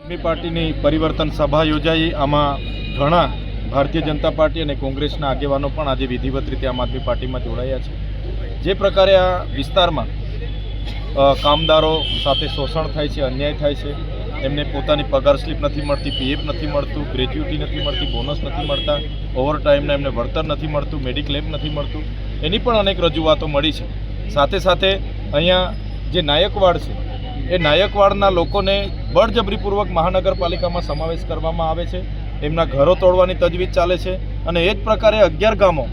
આદમી પાર્ટીની પરિવર્તન સભા યોજાઈ। આમાં ઘણા ભારતીય જનતા પાર્ટી અને કોંગ્રેસના આગેવાનો પણ આજે વિધિવત રીતે આમ આદમી પાર્ટીમાં જોડાયા છે। જે પ્રકારે આ વિસ્તારમાં કામદારો સાથે શોષણ થાય છે, અન્યાય થાય છે, એમને પોતાની પગાર સ્લીપ નથી મળતી, પીએફ નથી મળતું, ગ્રેચ્યુટી નથી મળતી, બોનસ નથી મળતા, ઓવરટાઈમના એમને વળતર નથી મળતું, મેડિક્લેમ નથી મળતું, એની પણ અનેક રજૂઆતો મળી છે। સાથે સાથે અહીંયા જે નાયકવાડ છે એ નાયકવાડના લોકોને બળજબરીપૂર્વક મહાનગરપાલિકામાં સમાવેશ કરવામાં આવે છે। એમના ઘરો તોડવાની તજવીજ ચાલે છે અને એ જ પ્રકારે 11 ગામો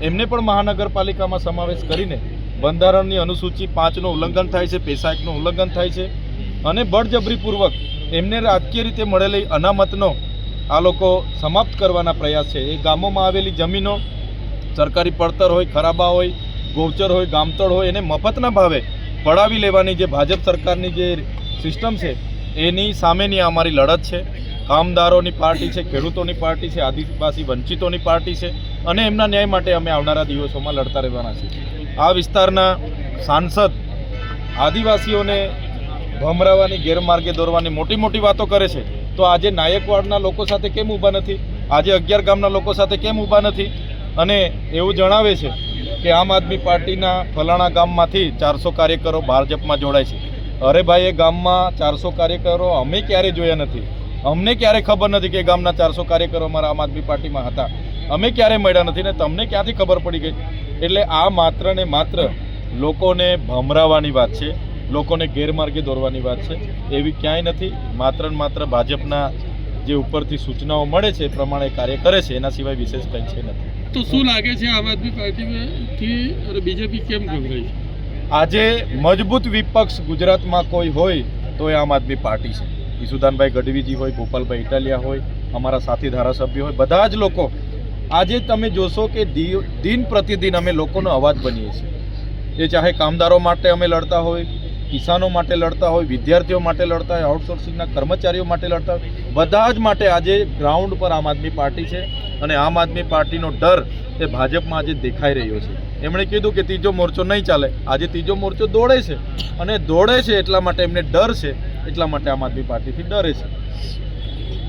એમને પણ મહાનગરપાલિકામાં સમાવેશ કરીને બંધારણની અનુસૂચિ 5નું ઉલ્લંઘન થાય છે, પેશા એક્ટનું ઉલ્લંઘન થાય છે અને બળજબરીપૂર્વક એમને રાજકીય રીતે મળેલી અનામતનો આ લોકો સમાપ્ત કરવાના પ્રયાસ છે। એ ગામોમાં આવેલી જમીનો સરકારી પડતર હોય, ખરાબા હોય, ગૌચર હોય, ગામતળ હોય, એને મફતના ભાવે પડાવી લેવાની જે ભાજપ સરકારની જે સિસ્ટમ છે એની સામેની અમારી લડત છે। કામદારોની પાર્ટી છે, ખેડૂતોની પાર્ટી છે, આદિવાસી વંચિતોની પાર્ટી છે અને એમના ન્યાય માટે અમે આવનારા દિવસોમાં લડતા રહેવાના છીએ। આ વિસ્તારના સાંસદ આદિવાસીઓને ભમરાવાની, ગેરમાર્ગે દોરવાની મોટી મોટી વાતો કરે છે, તો આજે નાયકવાડના લોકો સાથે કેમ ઊભા નથી? આજે 11 ગામના લોકો સાથે કેમ ઊભા નથી? અને એવું જણાવે છે કે આમ આદમી પાર્ટીના ફલાણા ગામમાંથી 400 કાર્યકરો ભાજપમાં જોડાય છે। અરે ભાઈ, એ ગામમાં 400 કાર્યકરો અમે ક્યારે જોયા નથી, અમને ક્યારે ખબર નથી કે ગામના 400 કાર્યકરો અમારા આમ આદમી પાર્ટીમાં હતા, અમે ક્યારે મળ્યા નથી ને તમને ક્યાંથી ખબર પડી ગઈ? એટલે આ માત્ર ને માત્ર લોકોને ભમરાવાની વાત છે, લોકોને ગેરમાર્ગે દોરવાની વાત છે, એવી ક્યાંય નથી। માત્ર ને માત્ર ભાજપના જે ઉપરથી સૂચનાઓ મળે છે એ પ્રમાણે કાર્ય કરે છે, એના સિવાય વિશેષ કંઈ છે નથી। તો શું લાગે છે આમ આદમી પાર્ટીથી અને બીજેપી કેમ ગભરાઈ છે? આજે મજબૂત વિપક્ષ ગુજરાતમાં કોઈ હોય તો એ આમ આદમી પાર્ટી છે। ઈસુદાનભાઈ ગઢવીજી હોય, ગોપાલભાઈ ઇટાલિયા હોય, અમારા સાથી ધારાસભ્યો હોય, બધા જ લોકો આજે તમે જોશો કે દિન પ્રતિદિન અમે લોકોનો અવાજ બનીએ છીએ। એ ચાહે કામદારો માટે અમે લડતા હોય, કિસાનો માટે લડતા હોય, વિદ્યાર્થીઓ માટે લડતા હોય, આઉટસોર્સિંગના કર્મચારીઓ માટે લડતા હોય, બધા જ માટે આજે ગ્રાઉન્ડ પર આમ આદમી પાર્ટી છે અને આમ આદમી પાર્ટીનો ડર એ ભાજપમાં આજે દેખાઈ રહ્યો છે। એમણે કીધું કે ત્રીજો મોરચો નહીં ચાલે, આજે ત્રીજો મોરચો દોડે છે અને દોડે છે એટલા માટે એમને ડર છે, એટલા માટે આમ આદમી પાર્ટીથી ડરે છે।